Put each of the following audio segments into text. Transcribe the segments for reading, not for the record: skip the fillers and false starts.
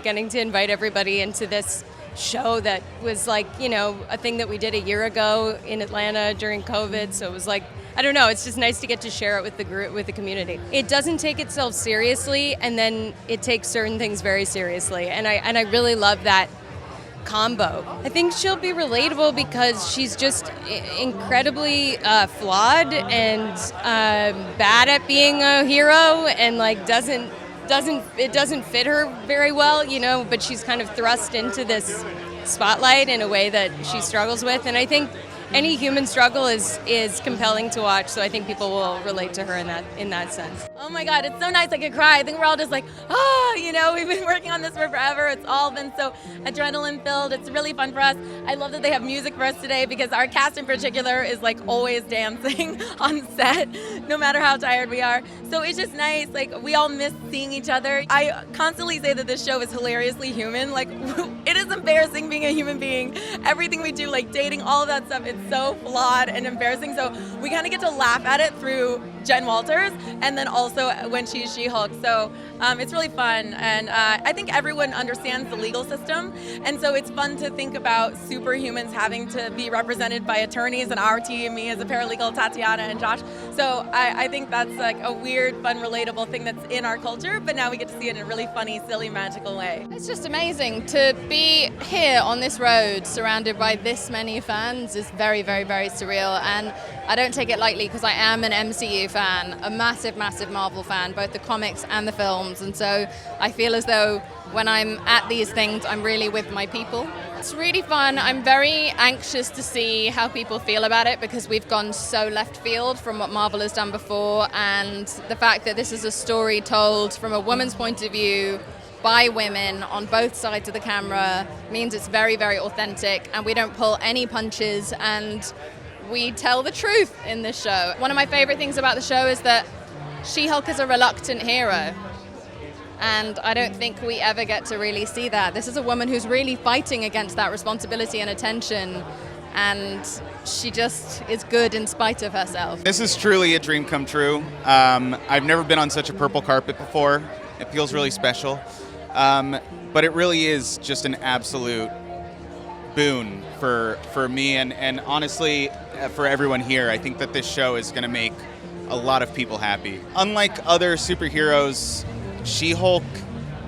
getting to invite everybody into this show that was like, a thing that we did a year ago in Atlanta during COVID. So it was like, I don't know, it's just nice to get to share it with the group, with the community. It doesn't take itself seriously, and then it takes certain things very seriously. And I really love that combo. I think she'll be relatable because she's just incredibly flawed and bad at being a hero, and like doesn't fit her very well, but she's kind of thrust into this spotlight in a way that she struggles with. And I think any human struggle is compelling to watch, so I think people will relate to her in that sense. Oh my God, it's so nice I could cry. I think we're all just like, we've been working on this for forever. It's all been so adrenaline filled. It's really fun for us. I love that they have music for us today because our cast in particular is like always dancing on set, no matter how tired we are. So it's just nice. Like, we all miss seeing each other. I constantly say that this show is hilariously human. Like, it is embarrassing being a human being. Everything we do, like dating, all of that stuff, it's so flawed and embarrassing. So we kind of get to laugh at it through Jen Walters, and then also when she's She-Hulk. So it's really fun, and I think everyone understands the legal system, and so it's fun to think about superhumans having to be represented by attorneys, and our team, me as a paralegal, Tatiana and Josh. So I think that's like a weird, fun, relatable thing that's in our culture, but now we get to see it in a really funny, silly, magical way. It's just amazing to be here on this road surrounded by this many fans is very, very, very surreal, and I don't take it lightly because I am an MCU fan, a massive, massive Marvel fan, both the comics and the films, and so I feel as though when I'm at these things, I'm really with my people. It's really fun. I'm very anxious to see how people feel about it because we've gone so left field from what Marvel has done before, and the fact that this is a story told from a woman's point of view by women on both sides of the camera means it's very, very authentic, and we don't pull any punches, and we tell the truth in this show. One of my favorite things about the show is that She-Hulk is a reluctant hero, and I don't think we ever get to really see that. This is a woman who's really fighting against that responsibility and attention, and she just is good in spite of herself. This is truly a dream come true. I've never been on such a purple carpet before. It feels really special, but it really is just an absolute boon for me and honestly for everyone here. I think that this show is going to make a lot of people happy. Unlike other superheroes, She-Hulk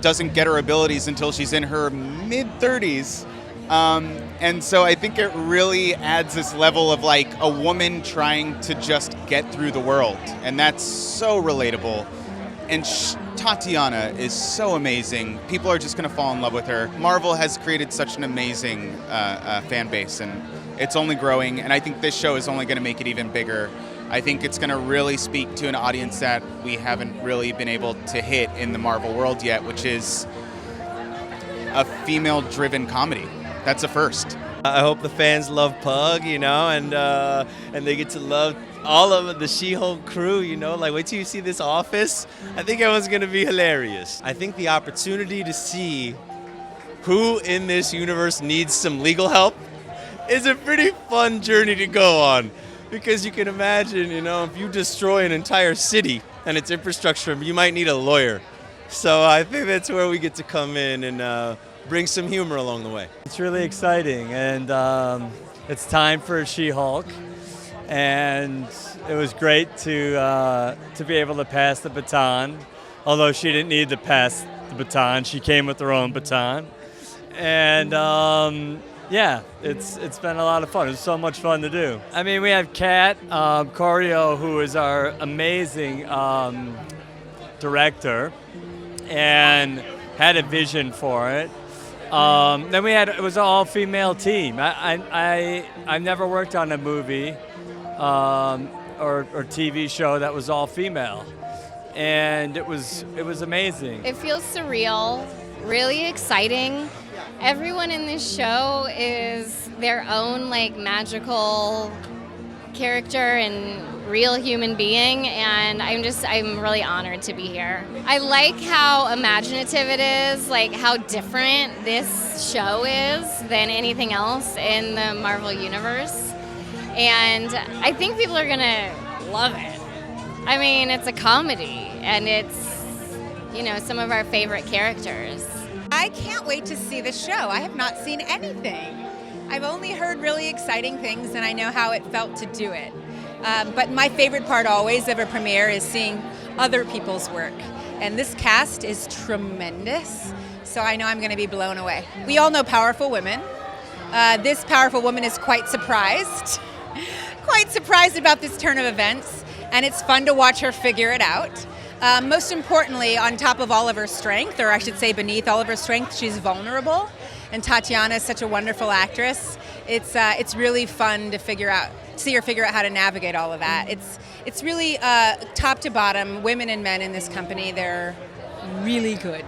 doesn't get her abilities until she's in her mid-30s. And so I think it really adds this level of like a woman trying to just get through the world. And that's so relatable. And Tatiana is so amazing. People are just going to fall in love with her. Marvel has created such an amazing fan base, and it's only growing. And I think this show is only going to make it even bigger. I think it's going to really speak to an audience that we haven't really been able to hit in the Marvel world yet, which is a female-driven comedy. That's a first. I hope the fans love Pug, and they get to love all of the She-Hulk crew, like wait till you see this office. I think everyone's going to be hilarious. I think the opportunity to see who in this universe needs some legal help is a pretty fun journey to go on. Because you can imagine, if you destroy an entire city and its infrastructure, you might need a lawyer. So I think that's where we get to come in and bring some humor along the way. It's really exciting, and it's time for She-Hulk, and it was great to be able to pass the baton. Although she didn't need to pass the baton, she came with her own baton, and. Yeah, it's been a lot of fun. It's so much fun to do. I mean, we have Kat Corio, who is our amazing director, and had a vision for it. Then it was an all-female team. I've never worked on a movie or TV show that was all-female, and it was amazing. It feels surreal, really exciting. Everyone in this show is their own magical character and real human being, and I'm really honored to be here. I like how imaginative it is, how different this show is than anything else in the Marvel universe, and I think people are gonna love it. I mean, it's a comedy, and it's some of our favorite characters. I I can't wait to see the show. I have not seen anything. I've only heard really exciting things, and I know how it felt to do it. But my favorite part always of a premiere is seeing other people's work. And this cast is tremendous, so I know I'm going to be blown away. We all know powerful women. This powerful woman is quite surprised about this turn of events, and it's fun to watch her figure it out. Most importantly, on top of all of her strength, or I should say beneath all of her strength, she's vulnerable. And Tatiana is such a wonderful actress. It's really fun to see her figure out how to navigate all of that. It's really top to bottom, women and men in this company, they're really good.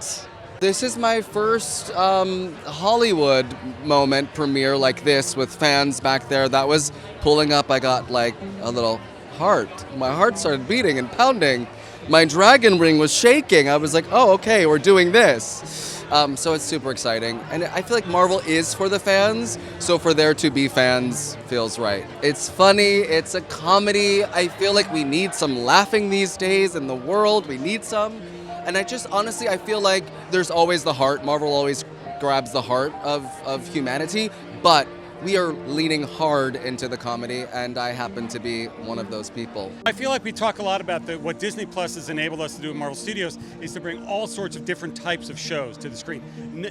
This is my first Hollywood moment premiere like this with fans back there. That was pulling up. I got like a little heart. My heart started beating and pounding. My dragon ring was shaking. I was like, oh, okay, we're doing this. So it's super exciting. And I feel like Marvel is for the fans, so for there to be fans feels right. It's funny, it's a comedy. I feel like we need some laughing these days in the world. We need some. And I just, honestly, I feel like there's always the heart. Marvel always grabs the heart of humanity, but we are leaning hard into the comedy, and I happen to be one of those people. I feel like we talk a lot about what Disney Plus has enabled us to do at Marvel Studios is to bring all sorts of different types of shows to the screen.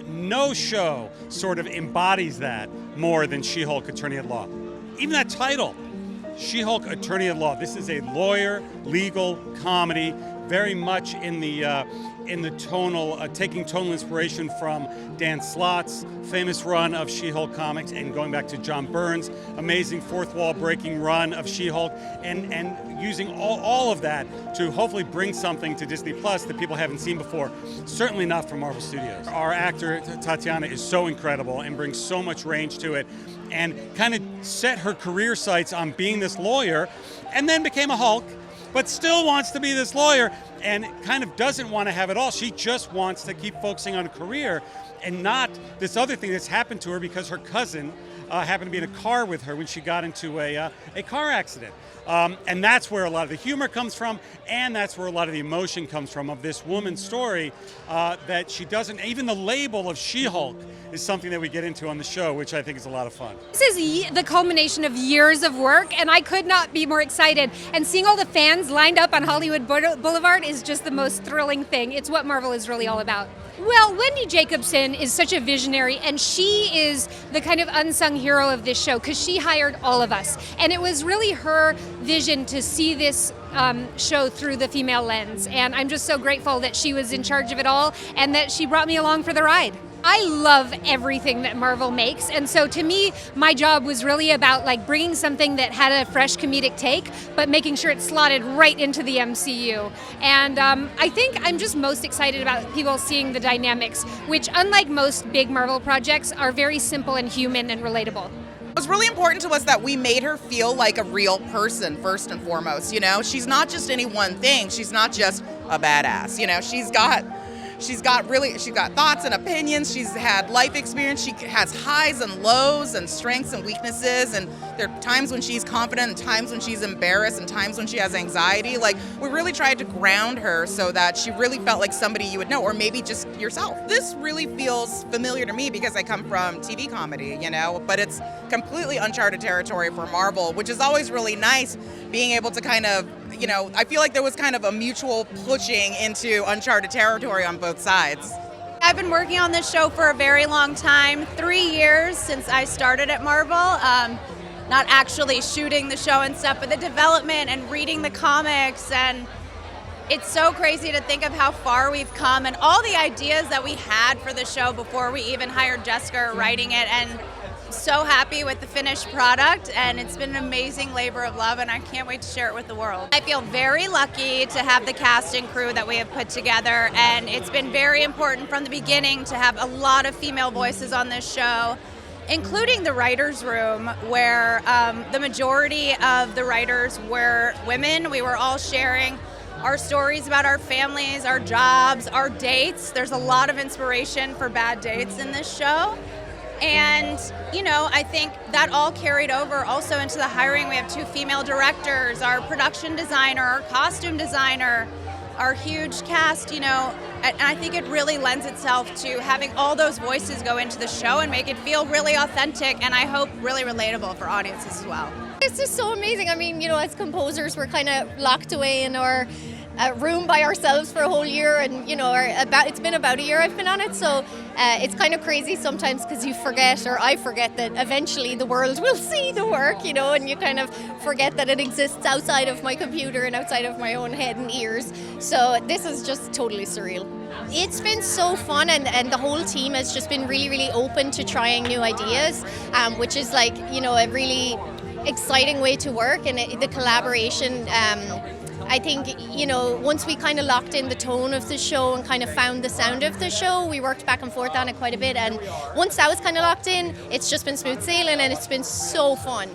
No show sort of embodies that more than She-Hulk Attorney at Law. Even that title, She-Hulk Attorney at Law. This is a lawyer, legal comedy, very much in the tonal, taking tonal inspiration from Dan Slott's famous run of She-Hulk comics, and going back to John Byrne's amazing fourth wall breaking run of She-Hulk, and using all of that to hopefully bring something to Disney Plus that people haven't seen before. Certainly not from Marvel Studios. Our actor Tatiana is so incredible and brings so much range to it, and kind of set her career sights on being this lawyer, and then became a Hulk, but still wants to be this lawyer and kind of doesn't want to have it all. She just wants to keep focusing on a career and not this other thing that's happened to her because her cousin happened to be in a car with her when she got into a car accident. And that's where a lot of the humor comes from, and that's where a lot of the emotion comes from of this woman's story, that she doesn't, even the label of She-Hulk is something that we get into on the show, which I think is a lot of fun. This is the culmination of years of work, and I could not be more excited. And seeing all the fans lined up on Hollywood Boulevard is just the most thrilling thing. It's what Marvel is really all about. Well, Wendy Jacobson is such a visionary, and she is the kind of unsung hero of this show because she hired all of us. And it was really her vision to see this show through the female lens. And I'm just so grateful that she was in charge of it all and that she brought me along for the ride. I love everything that Marvel makes, and so to me, my job was really about like bringing something that had a fresh comedic take, but making sure it slotted right into the MCU. And I think I'm just most excited about people seeing the dynamics, which unlike most big Marvel projects, are very simple and human and relatable. It was really important to us that we made her feel like a real person first and foremost. You know, she's not just any one thing. She's not just a badass. You know, she's got thoughts and opinions. She's had life experience. She has highs and lows and strengths and weaknesses. And there are times when she's confident and times when she's embarrassed and times when she has anxiety. Like, we really tried to ground her so that she really felt like somebody you would know, or maybe just yourself. This really feels familiar to me because I come from TV comedy, you know, but it's completely uncharted territory for Marvel, which is always really nice, being able to kind of, you know, I feel like there was kind of a mutual pushing into uncharted territory on both sides. I've been working on this show for a very long time, 3 years since I started at Marvel. Not actually shooting the show and stuff, but the development and reading the comics, and it's so crazy to think of how far we've come and all the ideas that we had for the show before we even hired Jessica writing it, and so happy with the finished product, and it's been an amazing labor of love, and I can't wait to share it with the world. I feel very lucky to have the cast and crew that we have put together, and it's been very important from the beginning to have a lot of female voices on this show, including the writers' room, where the majority of the writers were women. We were all sharing our stories about our families, our jobs, our dates. There's a lot of inspiration for bad dates in this show. And, you know, I think that all carried over also into the hiring. We have 2 female directors, our production designer, our costume designer, our huge cast, you know, and I think it really lends itself to having all those voices go into the show and make it feel really authentic, and I hope really relatable for audiences as well. It's just so amazing. I mean, you know, as composers, we're kind of locked away in our room by ourselves for a whole year, and you know, it's been about a year I've been on it, so it's kind of crazy sometimes because you forget, or I forget, that eventually the world will see the work, you know, and you kind of forget that it exists outside of my computer and outside of my own head and ears. So this is just totally surreal. It's been so fun, and the whole team has just been really, really open to trying new ideas, which is like, you know, a really exciting way to work, and the collaboration. I think, you know, once we kind of locked in the tone of the show and kind of found the sound of the show, we worked back and forth on it quite a bit, and once that was kind of locked in, it's just been smooth sailing, and it's been so fun.